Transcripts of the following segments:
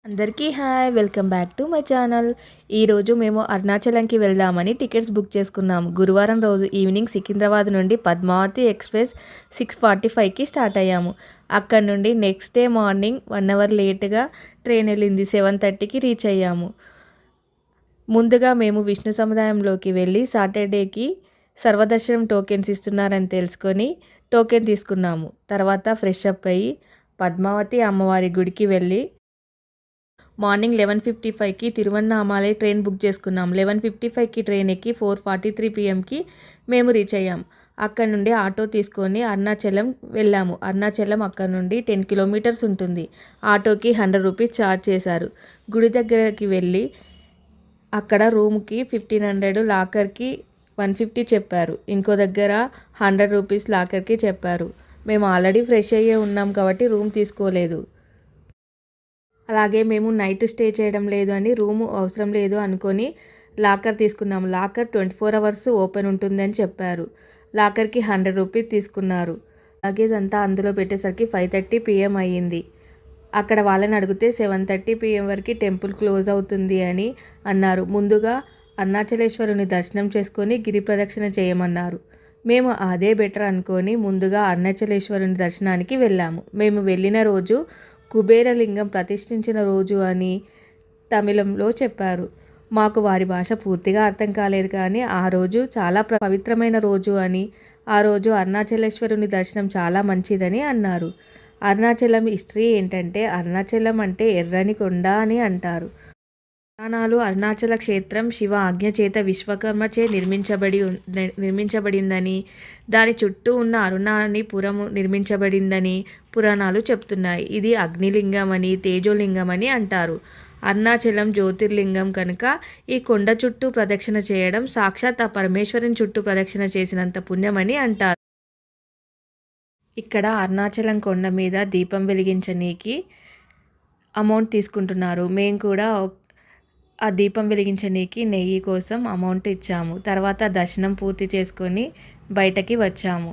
అందరికీ hi, welcome back to my channel. ఈరోజు మేము అరుణాచలంకి వెళ్దామని టికెట్స్ బుక్ చేసుకున్నాము. గురువారం రోజు ఈవినింగ్ సికింద్రాబాద్ నుండి పద్మావతి ఎక్స్ప్రెస్ 6:45కి స్టార్ట్ అయ్యాము. అక్కడ నుండి నెక్స్ట్ డే మార్నింగ్ 1 అవర్ లేట్గా ట్రైన్ వెళ్ళింది. 7:30కి రీచ్ అయ్యాము. ముందుగా మేము విష్ణు సముదాయంలోకి వెళ్ళి సాటర్డేకి సర్వదర్శనం టోకెన్స్ ఇస్తున్నారని తెలుసుకొని టోకెన్ తీసుకున్నాము. తర్వాత ఫ్రెష్ అప్ అయ్యి పద్మావతి అమ్మవారి గుడికి వెళ్ళి మార్నింగ్ 11:55కి తిరువన్నామలై ట్రైన్ బుక్ చేసుకున్నాం. 11:55కి ట్రైన్ ఎక్కి 4:43 PMకి మేము రీచ్ అయ్యాం. అక్కడ నుండి ఆటో తీసుకొని అరుణాచలం వెళ్ళాము. అరుణాచలం అక్కడ నుండి 10 కిలోమీటర్స్ ఉంటుంది. ఆటోకి 100 రూపీస్ ఛార్జ్ చేశారు. గుడి దగ్గరికి వెళ్ళి అక్కడ రూమ్కి 1500, లాకర్కి 150 చెప్పారు. ఇంకో దగ్గర 100 రూపీస్ లాకర్కి చెప్పారు. మేము ఆల్రెడీ ఫ్రెష్ అయ్యే ఉన్నాం కాబట్టి రూమ్ తీసుకోలేదు. అలాగే మేము నైట్ స్టే చేయడం లేదు అని రూమ్ అవసరం లేదు అనుకొని లాకర్ తీసుకున్నాము. లాకర్ 24 అవర్స్ ఓపెన్ ఉంటుందని చెప్పారు. లాకర్కి 100 రూపీస్ తీసుకున్నారు. లగేజ్ అంతా అందులో పెట్టేసరికి 5:30 PM అయ్యింది. అక్కడ వాళ్ళని అడిగితే 7:30 PM వరకు టెంపుల్ క్లోజ్ అవుతుంది అని అన్నారు. ముందుగా అరుణాచలేశ్వరుని దర్శనం చేసుకొని గిరి ప్రదక్షిణ చేయమన్నారు. మేము అదే బెటర్ అనుకొని ముందుగా అరుణాచలేశ్వరుని దర్శనానికి వెళ్ళాము. మేము వెళ్ళిన రోజు కుబేరలింగం ప్రతిష్ఠించిన రోజు అని తమిళంలో చెప్పారు. మాకు వారి భాష పూర్తిగా అర్థం కాలేదు, కానీ ఆ రోజు చాలా పవిత్రమైన రోజు అని, ఆ రోజు అరుణాచలేశ్వరుని దర్శనం చాలా మంచిదని అన్నారు. అరుణాచలం హిస్టరీ ఏంటంటే, అరుణాచలం అంటే ఎర్రని కొండ అని అంటారు. పురాణాలు అరుణాచల క్షేత్రం శివ ఆజ్ఞ చేత విశ్వకర్మచే నిర్మించబడిందని, దాని చుట్టూ ఉన్న అరుణాని పురము నిర్మించబడిందని పురాణాలు చెప్తున్నాయి. ఇది అగ్నిలింగం అని, తేజోలింగం అని అంటారు. అరుణాచలం జ్యోతిర్లింగం కనుక ఈ కొండ చుట్టూ ప్రదక్షిణ చేయడం సాక్షాత్ ఆ పరమేశ్వరుని చుట్టూ ప్రదక్షిణ చేసినంత పుణ్యమని అంటారు. ఇక్కడ అరుణాచలం కొండ మీద దీపం వెలిగించనీకి అమౌంట్ తీసుకుంటున్నారు. మేము కూడా ఆ దీపం వెలిగించనీకి నెయ్యి కోసం అమౌంట్ ఇచ్చాము. తర్వాత దర్శనం పూర్తి చేసుకొని బయటకి వచ్చాము.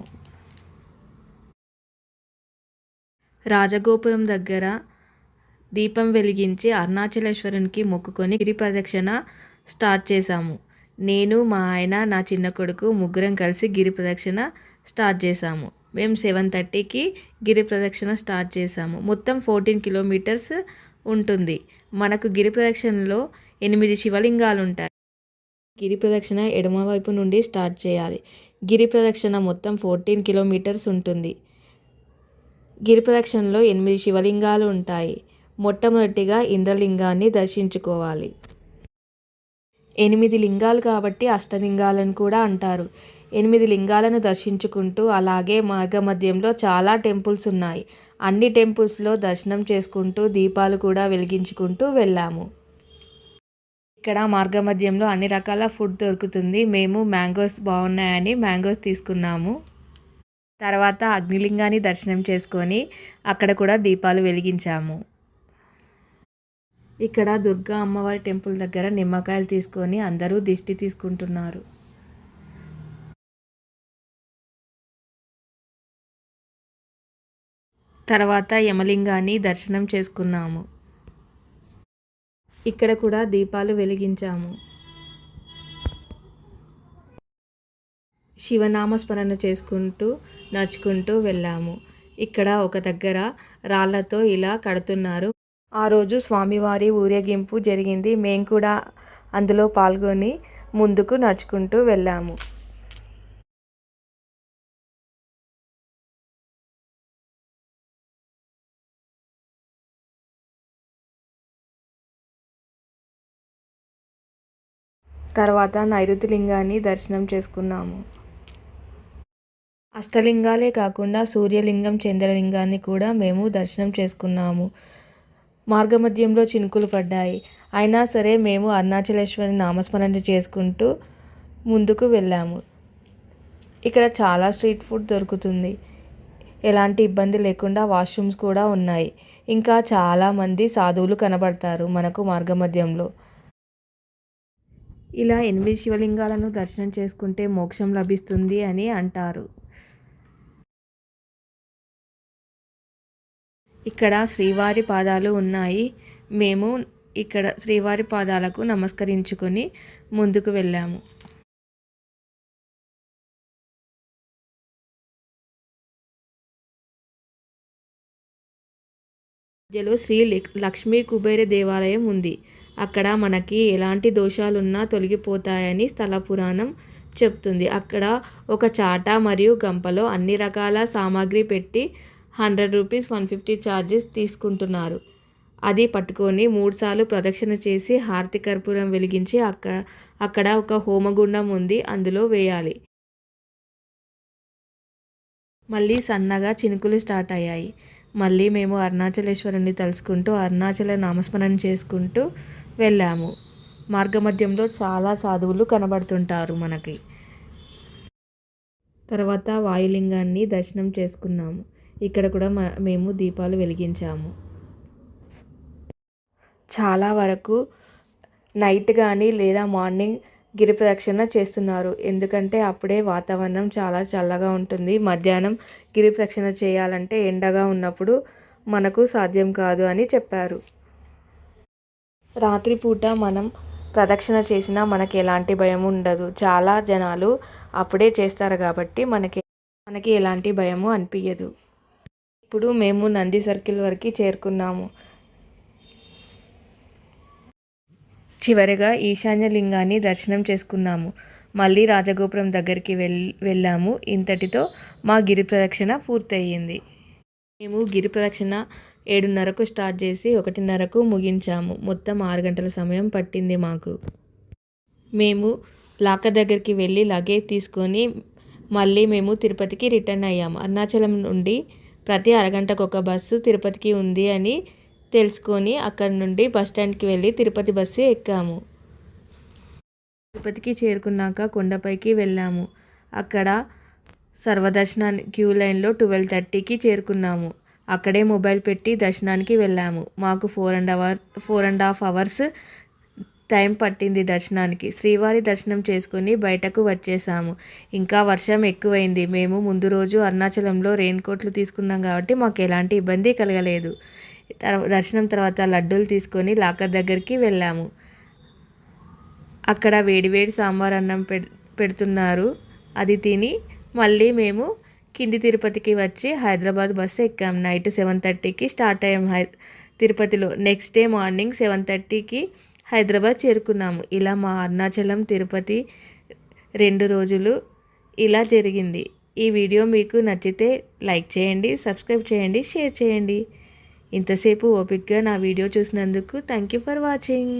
రాజగోపురం దగ్గర దీపం వెలిగించి అరుణాచలేశ్వరునికి మొక్కుకొని గిరి ప్రదక్షిణ స్టార్ట్ చేశాము. నేను, మా ఆయన, నా చిన్న కొడుకు ముగ్గురం కలిసి గిరి ప్రదక్షిణ స్టార్ట్ చేశాము. మేము 7:30కి గిరి ప్రదక్షిణ స్టార్ట్ చేశాము. మొత్తం 14 కిలోమీటర్స్ ఉంటుంది. మనకు గిరి ప్రదక్షిణలో 8 శివలింగాలు ఉంటాయి. గిరి ప్రదక్షిణ ఎడమవైపు నుండి స్టార్ట్ చేయాలి. గిరి ప్రదక్షిణ మొత్తం 14 కిలోమీటర్స్ ఉంటుంది. గిరి ప్రదక్షిణలో 8 శివలింగాలు ఉంటాయి. మొట్టమొదటిగా ఇంద్రలింగాన్ని దర్శించుకోవాలి. 8 లింగాలు కాబట్టి అష్టలింగాలను కూడా అంటారు. 8 లింగాలను దర్శించుకుంటూ అలాగే మార్గమధ్యంలో చాలా టెంపుల్స్ ఉన్నాయి. అన్ని టెంపుల్స్లో దర్శనం చేసుకుంటూ దీపాలు కూడా వెలిగించుకుంటూ వెళ్ళాము. ఇక్కడ మార్గమధ్యంలో అన్ని రకాల ఫుడ్ దొరుకుతుంది. మేము మ్యాంగోస్ బాగున్నాయని మ్యాంగోస్ తీసుకున్నాము. తర్వాత అగ్నిలింగాన్ని దర్శనం చేసుకొని అక్కడ కూడా దీపాలు వెలిగించాము. ఇక్కడ దుర్గా అమ్మవారి టెంపుల్ దగ్గర నిమ్మకాయలు తీసుకొని అందరూ దిష్టి తీసుకుంటున్నారు. తర్వాత యమలింగాన్ని దర్శనం చేసుకున్నాము. ఇక్కడ కూడా దీపాలు వెలిగించాము. శివనామస్మరణ చేసుకుంటూ నడుచుకుంటూ వెళ్ళాము. ఇక్కడ ఒక దగ్గర రాళ్లతో ఇలా కడుతున్నారు. ఆ రోజు స్వామివారి ఊరేగింపు జరిగింది. మేము కూడా అందులో పాల్గొని ముందుకు నడుచుకుంటూ వెళ్ళాము. తర్వాత నైరుతి లింగాన్ని దర్శనం చేసుకున్నాము. అష్టలింగాలే కాకుండా సూర్యలింగం, చంద్రలింగాన్ని కూడా మేము దర్శనం చేసుకున్నాము. మార్గమధ్యంలో చినుకులు పడ్డాయి. అయినా సరే మేము అరుణాచలేశ్వరుని నామస్మరణ చేసుకుంటూ ముందుకు వెళ్ళాము. ఇక్కడ చాలా స్ట్రీట్ ఫుడ్ దొరుకుతుంది. ఎలాంటి ఇబ్బంది లేకుండా వాష్రూమ్స్ కూడా ఉన్నాయి. ఇంకా చాలామంది సాధువులు కనబడతారు మనకు మార్గమధ్యంలో. ఇలా 8 శివలింగాలను దర్శనం చేసుకుంటే మోక్షం లభిస్తుంది అని అంటారు. ఇక్కడ శ్రీవారి పాదాలు ఉన్నాయి. మేము ఇక్కడ శ్రీవారి పాదాలకు నమస్కరించుకొని ముందుకు వెళ్ళాము. మధ్యలో శ్రీ లక్ష్మీ కుబేర దేవాలయం ఉంది. అక్కడ మనకి ఎలాంటి దోషాలున్నా తొలగిపోతాయని స్థల పురాణం చెప్తుంది. అక్కడ ఒక చాట మరియు గంపలో అన్ని రకాల సామాగ్రి పెట్టి 100 రూపీస్ 150 ఛార్జెస్ తీసుకుంటున్నారు. అది పట్టుకొని 3 సార్లు ప్రదక్షిణ చేసి హారతి కర్పూరం వెలిగించి అక్కడ ఒక హోమగుండం ఉంది, అందులో వేయాలి. మళ్ళీ సన్నగా చినుకులు స్టార్ట్ అయ్యాయి. మళ్ళీ మేము అరుణాచలేశ్వరుని తలుచుకుంటూ అరుణాచల నామస్మరణ చేసుకుంటూ వెళ్ళాము. మార్గమధ్యంలో చాలా సాధువులు కనబడుతుంటారు మనకి. తర్వాత వాయులింగాన్ని దర్శనం చేసుకున్నాము. ఇక్కడ కూడా మేము దీపాలు వెలిగించాము. చాలా వరకు నైట్ కానీ లేదా మార్నింగ్ గిరి ప్రదక్షిణ చేస్తున్నారు. ఎందుకంటే అప్పుడే వాతావరణం చాలా చల్లగా ఉంటుంది. మధ్యాహ్నం గిరి ప్రదక్షిణ చేయాలంటే ఎండగా ఉన్నప్పుడు మనకు సాధ్యం కాదు అని చెప్పారు. రాత్రిపూట మనం ప్రదక్షిణ చేసినా మనకి ఎలాంటి భయం ఉండదు. చాలా జనాలు అప్పుడే చేస్తారు కాబట్టి మనకి ఎలాంటి భయము అనిపించదు. ఇప్పుడు మేము నంది సర్కిల్ వరకు చేరుకున్నాము. చివరిగా ఈశాన్య లింగాన్ని దర్శనం చేసుకున్నాము. మళ్ళీ రాజగోపురం దగ్గరికి వెళ్ళాము. ఇంతటితో మా గిరి ప్రదక్షిణ పూర్తయింది. మేము గిరి ప్రదక్షిణ 7:30కు స్టార్ట్ చేసి 1:30కు ముగించాము. మొత్తం 6 గంటల సమయం పట్టింది మాకు. మేము లాకర్ దగ్గరికి వెళ్ళి లగేజ్ తీసుకొని మళ్ళీ మేము తిరుపతికి రిటర్న్ అయ్యాము. అరుణాచలం నుండి ప్రతి అరగంటకు ఒక బస్సు తిరుపతికి ఉంది అని తెలుసుకొని అక్కడి నుండి బస్ స్టాండ్కి వెళ్ళి తిరుపతి బస్సు ఎక్కాము. తిరుపతికి చేరుకున్నాక కొండపైకి వెళ్ళాము. అక్కడ సర్వదర్శనాన్ని క్యూ లైన్లో 12:30కి చేరుకున్నాము. అక్కడే మొబైల్ పెట్టి దర్శనానికి వెళ్ళాము. మాకు 4.5 అవర్స్ టైం పట్టింది దర్శనానికి. శ్రీవారి దర్శనం చేసుకొని బయటకు వచ్చేసాము. ఇంకా వర్షం ఎక్కువైంది. మేము ముందు రోజు అరుణాచలంలో రెయిన్ కోట్లు తీసుకున్నాం కాబట్టి మాకు ఎలాంటి ఇబ్బంది కలగలేదు. దర్శనం తర్వాత లడ్డూలు తీసుకొని లాకర్ దగ్గరికి వెళ్ళాము. అక్కడ వేడివేడి సాంబార్ అన్నం పెడుతున్నారు. అది తిని మళ్ళీ మేము కింది తిరుపతికి వచ్చి హైదరాబాద్ బస్సు ఎక్కాము. నైట్ 7:30కి స్టార్ట్ అయ్యాము తిరుపతిలో. నెక్స్ట్ డే మార్నింగ్ 7:30కి హైదరాబాద్ చేరుకున్నాము. ఇలా మా అరుణాచలం తిరుపతి 2 రోజులు ఇలా జరిగింది. ఈ వీడియో మీకు నచ్చితే లైక్ చేయండి, సబ్స్క్రైబ్ చేయండి, షేర్ చేయండి. ఇంతసేపు ఓపికగా నా వీడియో చూసినందుకు థ్యాంక్ యూ ఫర్ వాచింగ్.